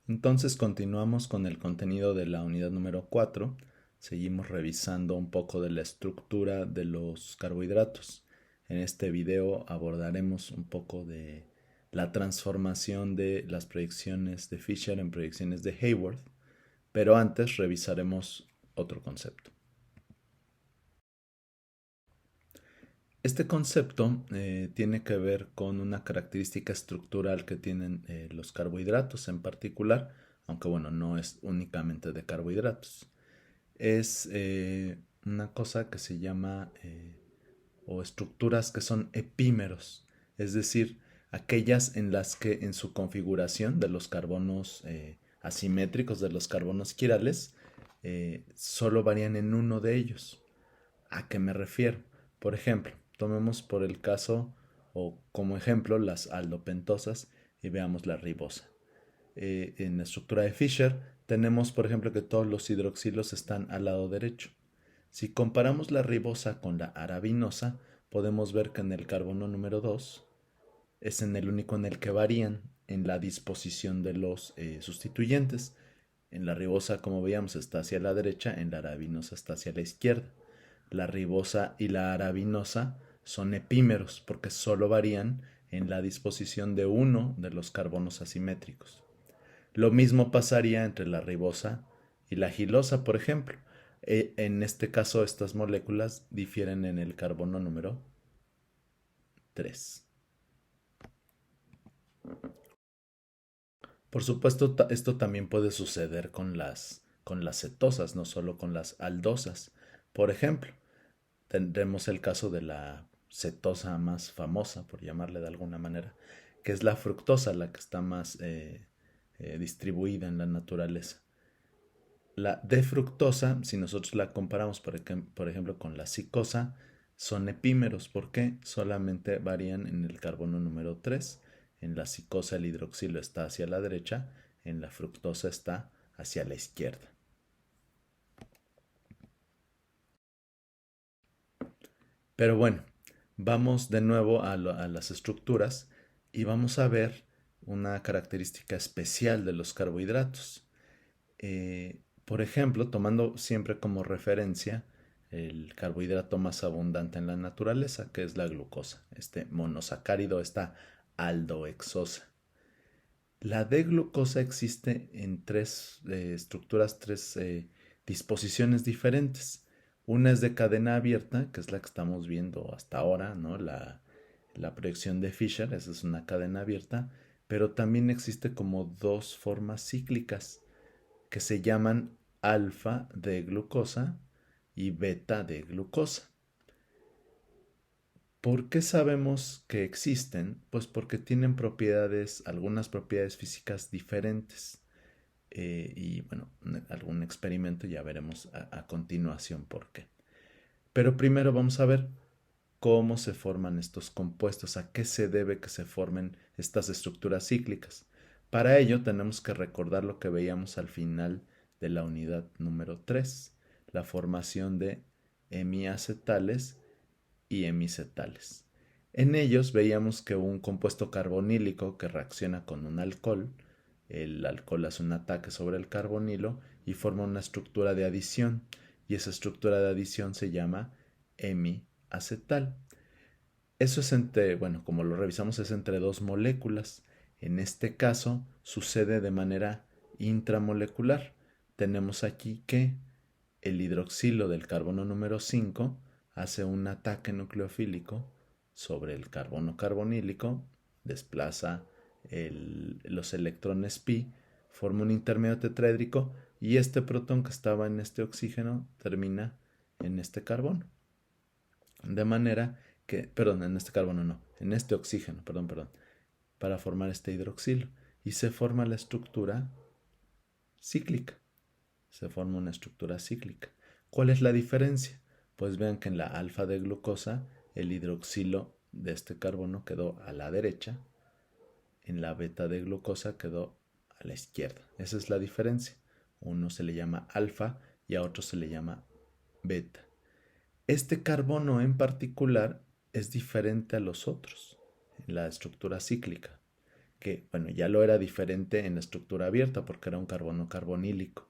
Entonces continuamos con el contenido de la unidad número 4. Seguimos revisando un poco de la estructura de los carbohidratos. En este video abordaremos un poco de la transformación de las proyecciones de Fisher en proyecciones de Hayward, pero antes revisaremos otro concepto. Este concepto tiene que ver con una característica estructural que tienen los carbohidratos en particular, aunque bueno, no es únicamente de carbohidratos. Es una cosa que se llama, o estructuras que son epímeros, es decir, aquellas en las que en su configuración de los carbonos asimétricos, de los carbonos quirales, solo varían en uno de ellos. ¿A qué me refiero? Por ejemplo, tomemos por el caso o como ejemplo las aldopentosas y veamos la ribosa. En la estructura de Fischer tenemos, por ejemplo, que todos los hidroxilos están al lado derecho. Si comparamos la ribosa con la arabinosa, podemos ver que en el carbono número 2 es en el único en el que varían en la disposición de los sustituyentes. En la ribosa, como veíamos, está hacia la derecha, en la arabinosa está hacia la izquierda. La ribosa y la arabinosa son epímeros porque solo varían en la disposición de uno de los carbonos asimétricos. Lo mismo pasaría entre la ribosa y la gilosa, por ejemplo. En este caso, estas moléculas difieren en el carbono número 3. Por supuesto, esto también puede suceder con las cetosas, no solo con las aldosas. Por ejemplo, tendremos el caso de la cetosa más famosa, por llamarle de alguna manera, que es la fructosa, la que está más distribuida en la naturaleza. La D-fructosa, si nosotros la comparamos, por ejemplo, con la cicosa, son epímeros porque solamente varían en el carbono número 3. En la cicosa el hidroxilo está hacia la derecha, en la fructosa está hacia la izquierda. Pero bueno, vamos de nuevo a las estructuras y vamos a ver una característica especial de los carbohidratos. Por ejemplo, tomando siempre como referencia el carbohidrato más abundante en la naturaleza, que es la glucosa, este monosacárido, esta aldohexosa. La D-glucosa existe en tres estructuras, tres disposiciones diferentes. Una es de cadena abierta, que es la que estamos viendo hasta ahora, ¿no? La proyección de Fischer, esa es una cadena abierta, pero también existe como dos formas cíclicas que se llaman alfa de glucosa y beta de glucosa. ¿Por qué sabemos que existen? Pues porque tienen propiedades, algunas propiedades físicas diferentes. Y bueno, algún experimento ya veremos a continuación por qué. Pero primero vamos a ver cómo se forman estos compuestos, a qué se debe que se formen estas estructuras cíclicas. Para ello tenemos que recordar lo que veíamos al final de la unidad número 3, la formación de hemiacetales y hemicetales. En ellos veíamos que un compuesto carbonílico que reacciona con un alcohol, el alcohol hace un ataque sobre el carbonilo y forma una estructura de adición, y esa estructura de adición se llama hemiacetal. Eso es entre, bueno, como lo revisamos, es entre dos moléculas. En este caso sucede de manera intramolecular. Tenemos aquí que el hidroxilo del carbono número 5 hace un ataque nucleofílico sobre el carbono carbonílico, desplaza los electrones pi, forma un intermedio tetraédrico y este protón que estaba en este oxígeno termina en este carbono. De manera que, perdón, en este carbono no, en este oxígeno, perdón, para formar este hidroxilo. Y se forma la estructura cíclica. Se forma una estructura cíclica. ¿Cuál es la diferencia? Pues vean que en la alfa de glucosa el hidroxilo de este carbono quedó a la derecha, en la beta de glucosa quedó a la izquierda. Esa es la diferencia. Uno se le llama alfa y a otro se le llama beta. Este carbono en particular es diferente a los otros en la estructura cíclica. que, bueno, ya lo era diferente en la estructura abierta porque era un carbono carbonílico.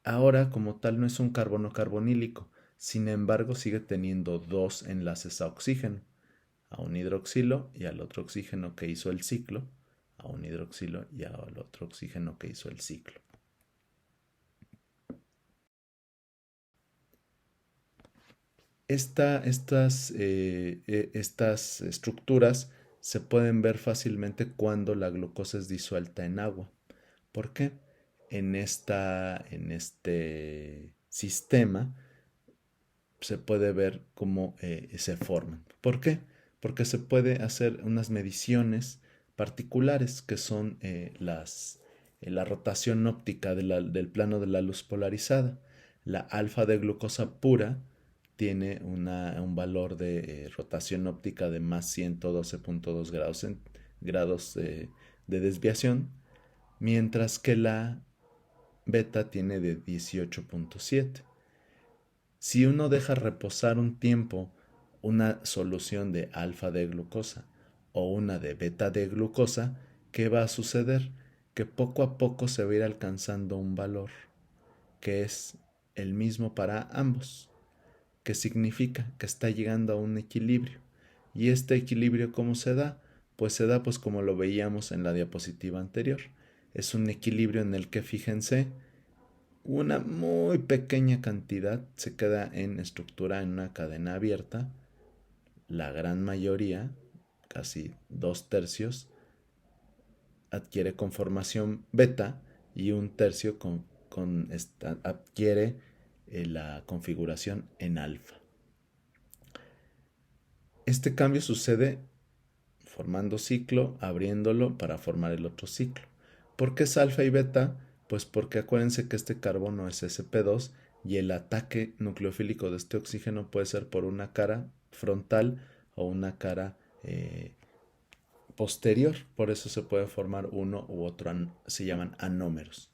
Ahora, como tal, no es un carbono carbonílico, sin embargo, sigue teniendo dos enlaces a oxígeno, a un hidroxilo y al otro oxígeno que hizo el ciclo, a un hidroxilo y al otro oxígeno que hizo el ciclo. Estas estructuras se pueden ver fácilmente cuando la glucosa es disuelta en agua. ¿Por qué? En este sistema se puede ver cómo se forman. ¿Por qué? Porque se puede hacer unas mediciones particulares que son la rotación óptica del plano de la luz polarizada. La alfa de glucosa pura tiene un valor de rotación óptica de más 112.2 grados de desviación, mientras que la beta tiene de 18.7. Si uno deja reposar un tiempo una solución de alfa de glucosa o una de beta de glucosa, ¿qué va a suceder? Que poco a poco se va a ir alcanzando un valor que es el mismo para ambos, que significa que está llegando a un equilibrio. ¿Y este equilibrio cómo se da? Pues se da pues como lo veíamos en la diapositiva anterior. Es un equilibrio en el que, fíjense, una muy pequeña cantidad se queda en estructura en una cadena abierta. La gran mayoría, casi 2/3, adquiere conformación beta y 1/3 adquiere la configuración en alfa. Este cambio sucede formando ciclo, abriéndolo para formar el otro ciclo. ¿Por qué es alfa y beta? Pues porque acuérdense que este carbono es sp2 y el ataque nucleofílico de este oxígeno puede ser por una cara frontal o una cara posterior. Por eso se puede formar uno u otro, se llaman anómeros.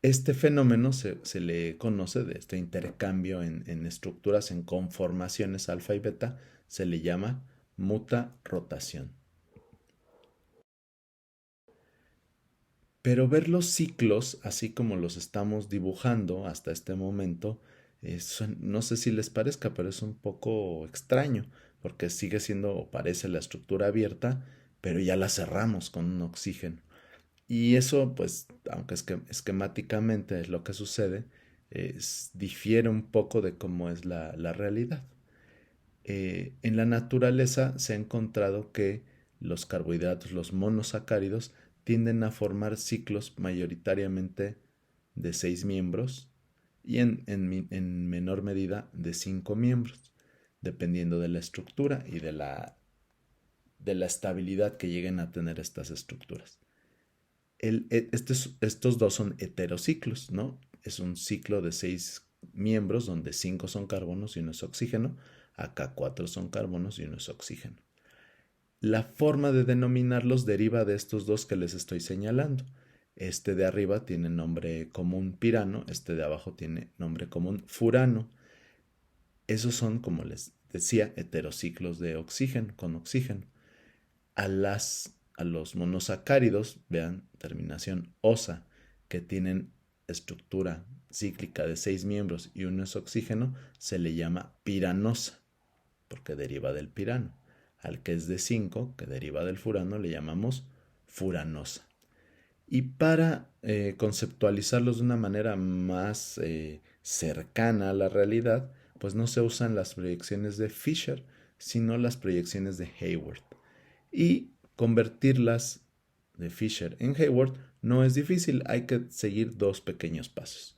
Este fenómeno se le conoce, de este intercambio en estructuras, en conformaciones alfa y beta, se le llama mutarotación. Pero ver los ciclos, así como los estamos dibujando hasta este momento, no sé si les parezca, pero es un poco extraño, porque sigue siendo o parece la estructura abierta, pero ya la cerramos con un oxígeno. Y eso, pues, aunque esquemáticamente es lo que sucede, difiere un poco de cómo es la realidad. En la naturaleza se ha encontrado que los carbohidratos, los monosacáridos, tienden a formar ciclos mayoritariamente de 6 miembros y en menor medida de 5 miembros, dependiendo de la estructura y de la estabilidad que lleguen a tener estas estructuras. Estos dos son heterociclos, ¿no? Es un ciclo de 6 miembros donde 5 son carbonos y uno es oxígeno. Acá 4 son carbonos y uno es oxígeno. La forma de denominarlos deriva de estos dos que les estoy señalando. Este de arriba tiene nombre común pirano, este de abajo tiene nombre común furano. Esos son, como les decía, heterociclos de oxígeno con oxígeno. A los monosacáridos, vean, terminación osa, que tienen estructura cíclica de 6 miembros y uno es oxígeno, se le llama piranosa, porque deriva del pirano. Al que es de 5, que deriva del furano, le llamamos furanosa. Y para conceptualizarlos de una manera más cercana a la realidad, pues no se usan las proyecciones de Fisher, sino las proyecciones de Hayward. Y convertirlas de Fisher en Hayward no es difícil, hay que seguir dos pequeños pasos.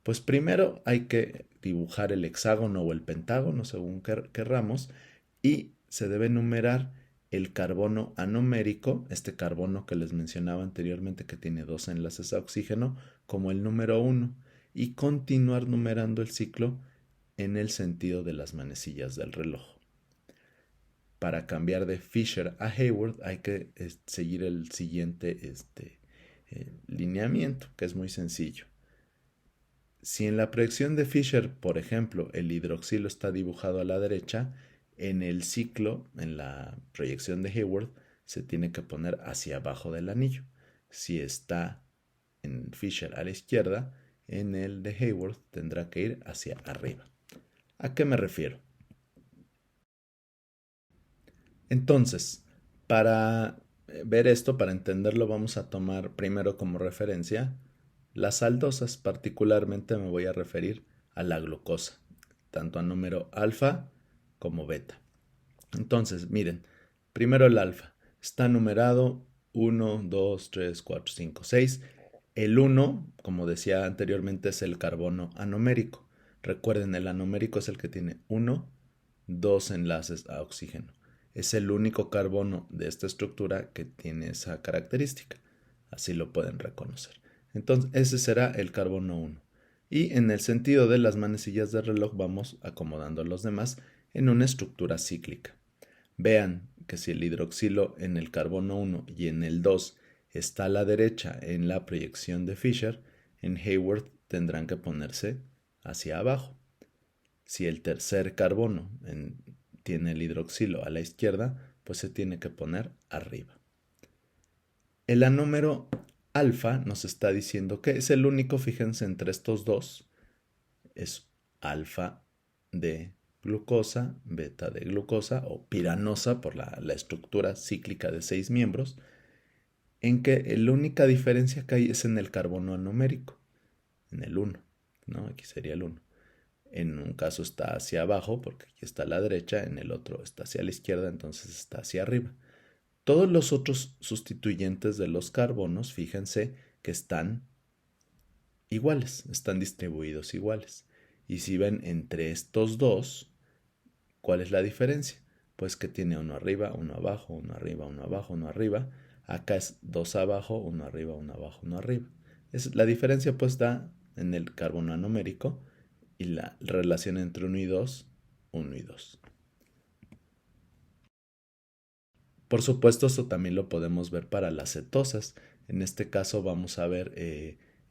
Pues primero hay que dibujar el hexágono o el pentágono, según querramos, y se debe numerar el carbono anomérico, este carbono que les mencionaba anteriormente que tiene dos enlaces a oxígeno, como el número 1, y continuar numerando el ciclo en el sentido de las manecillas del reloj. Para cambiar de Fisher a Hayward hay que seguir el siguiente lineamiento, que es muy sencillo. Si en la proyección de Fisher, por ejemplo, el hidroxilo está dibujado a la derecha, en el ciclo, en la proyección de Hayward, se tiene que poner hacia abajo del anillo. Si está en Fisher a la izquierda, en el de Haworth tendrá que ir hacia arriba. ¿A qué me refiero? Entonces, para ver esto, para entenderlo, vamos a tomar primero como referencia las aldosas. Particularmente me voy a referir a la glucosa, tanto a número alfa como beta. Entonces, miren, primero el alfa. Está numerado 1, 2, 3, 4, 5, 6. El 1, como decía anteriormente, es el carbono anomérico. Recuerden, el anomérico es el que tiene 1, 2 enlaces a oxígeno. Es el único carbono de esta estructura que tiene esa característica. Así lo pueden reconocer. Entonces, ese será el carbono 1. Y en el sentido de las manecillas de reloj vamos acomodando los demás en una estructura cíclica. Vean que si el hidroxilo en el carbono 1 y en el 2 está a la derecha en la proyección de Fisher, en Haworth tendrán que ponerse hacia abajo. Si el tercer carbono tiene el hidroxilo a la izquierda, pues se tiene que poner arriba. El anúmero alfa nos está diciendo que es el único, fíjense, entre estos dos. Es alfa de glucosa, beta de glucosa o piranosa por la estructura cíclica de 6 miembros, en que la única diferencia que hay es en el carbono anomérico, en el 1, ¿no? Aquí sería el 1. En un caso está hacia abajo, porque aquí está a la derecha, en el otro está hacia la izquierda, entonces está hacia arriba. Todos los otros sustituyentes de los carbonos, fíjense que están iguales, están distribuidos iguales. Y si ven entre estos dos, ¿cuál es la diferencia? Pues que tiene uno arriba, uno abajo, uno arriba, uno abajo, uno arriba. Acá es dos abajo, uno arriba, uno abajo, uno arriba. La diferencia pues da en el carbono anomérico y la relación entre 1 y 2, 1 y 2. Por supuesto, esto también lo podemos ver para las cetosas. En este caso vamos a ver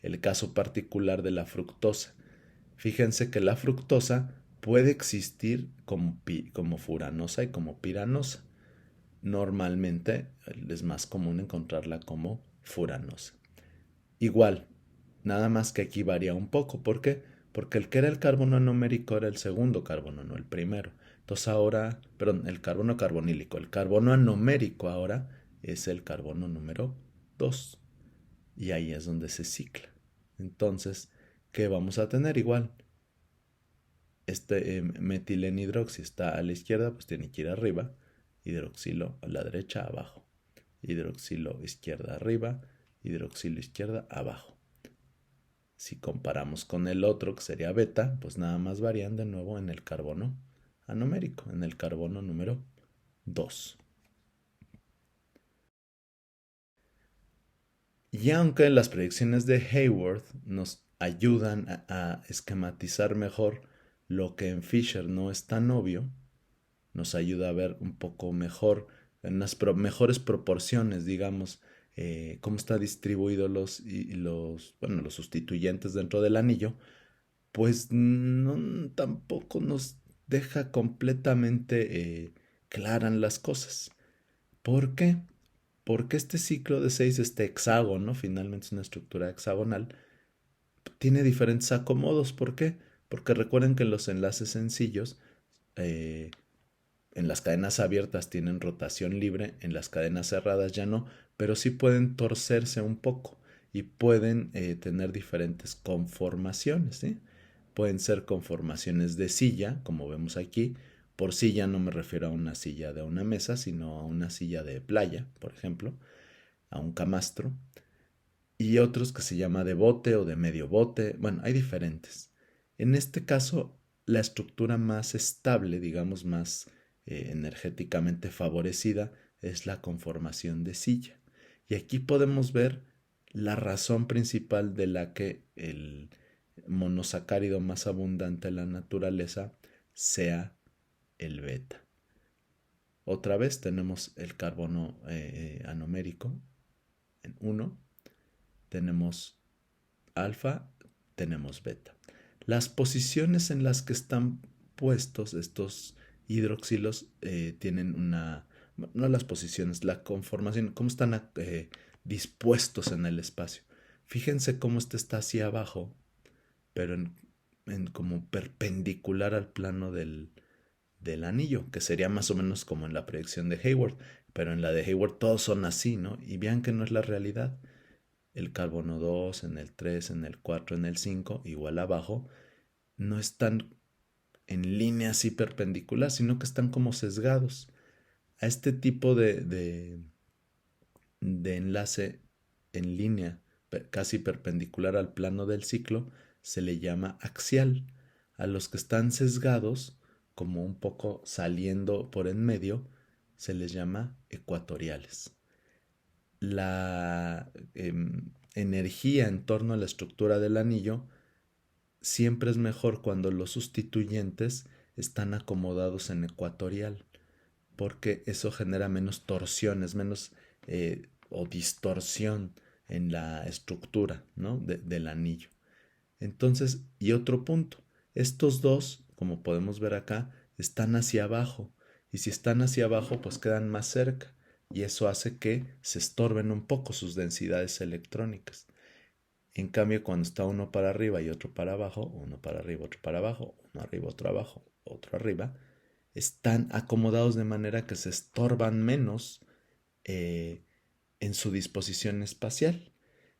el caso particular de la fructosa. Fíjense que la fructosa puede existir como furanosa y como piranosa. Normalmente es más común encontrarla como furanosa. Igual, nada más que aquí varía un poco. ¿Por qué? Porque el que era el carbono anomérico era el segundo carbono, no el primero. Entonces ahora, perdón, el carbono carbonílico. El carbono anomérico ahora es el carbono número 2. Y ahí es donde se cicla. Entonces, ¿qué vamos a tener? Igual, metilenhidroxi está a la izquierda, pues tiene que ir arriba. Hidroxilo a la derecha, abajo. Hidroxilo izquierda arriba, hidroxilo izquierda abajo. Si comparamos con el otro, que sería beta, pues nada más varían de nuevo en el carbono anomérico, en el carbono número 2. Y aunque las predicciones de Haworth nos ayudan a esquematizar mejor lo que en Fisher no es tan obvio, nos ayuda a ver un poco mejor, en unas mejores proporciones, digamos, cómo está distribuido los sustituyentes dentro del anillo, pues no, tampoco nos deja completamente claras las cosas. ¿Por qué? Porque este ciclo de 6, este hexágono, finalmente es una estructura hexagonal, tiene diferentes acomodos. ¿Por qué? Porque recuerden que los enlaces sencillos eh, en las cadenas abiertas tienen rotación libre, en las cadenas cerradas ya no, pero sí pueden torcerse un poco y pueden tener diferentes conformaciones, ¿sí? Pueden ser conformaciones de silla, como vemos aquí. Por silla no me refiero a una silla de una mesa, sino a una silla de playa, por ejemplo, a un camastro. Y otros que se llama de bote o de medio bote. Bueno, hay diferentes. En este caso, la estructura más estable, digamos, más energéticamente favorecida, es la conformación de silla. Y aquí podemos ver la razón principal de la que el monosacárido más abundante en la naturaleza sea el beta. Otra vez tenemos el carbono anomérico en 1, tenemos alfa, tenemos beta. Las posiciones en las que están puestos estos hidroxilos tienen no las posiciones, la conformación, cómo están dispuestos en el espacio. Fíjense cómo este está hacia abajo, pero en como perpendicular al plano del anillo, que sería más o menos como en la proyección de Hayward, pero en la de Hayward todos son así, ¿no? Y vean que no es la realidad. El carbono 2 en el 3 en el 4 en el 5 igual abajo, no están en línea así perpendicular, sino que están como sesgados. A este tipo de enlace en línea casi perpendicular al plano del ciclo se le llama axial. A los que están sesgados, como un poco saliendo por en medio, se les llama ecuatoriales. La energía en torno a la estructura del anillo siempre es mejor cuando los sustituyentes están acomodados en ecuatorial, porque eso genera menos torsiones, menos o distorsión en la estructura, ¿no? Del anillo. Entonces, y otro punto, estos dos, como podemos ver acá, están hacia abajo, y si están hacia abajo, pues quedan más cerca, y eso hace que se estorben un poco sus densidades electrónicas. En cambio, cuando está uno para arriba y otro para abajo, uno para arriba, otro para abajo, uno arriba, otro abajo, otro arriba, están acomodados de manera que se estorban menos eh, en su disposición espacial.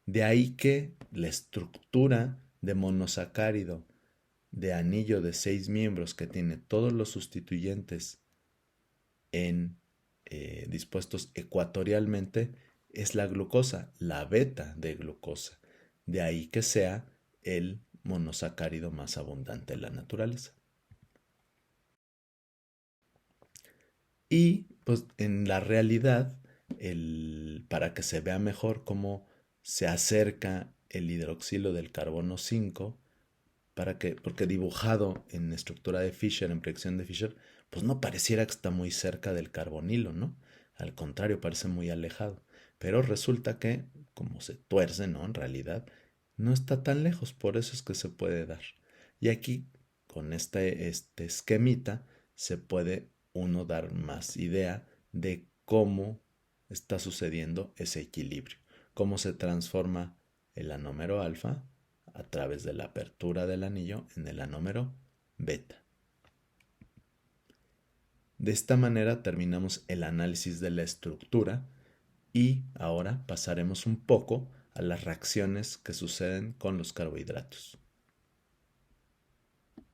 De ahí que la estructura de monosacárido de anillo de 6 miembros que tiene todos los sustituyentes en, dispuestos ecuatorialmente es la glucosa, la beta de glucosa. De ahí que sea el monosacárido más abundante en la naturaleza. Y pues en la realidad, para que se vea mejor cómo se acerca el hidroxilo del carbono 5, porque dibujado en estructura de Fischer, en proyección de Fischer, pues no pareciera que está muy cerca del carbonilo, ¿no? Al contrario, parece muy alejado. Pero resulta que, como se tuerce, ¿no? En realidad, no está tan lejos, por eso es que se puede dar. Y aquí, con este esquemita, se puede uno dar más idea de cómo está sucediendo ese equilibrio, cómo se transforma el anómero alfa a través de la apertura del anillo en el anómero beta. De esta manera terminamos el análisis de la estructura y ahora pasaremos un poco a las reacciones que suceden con los carbohidratos.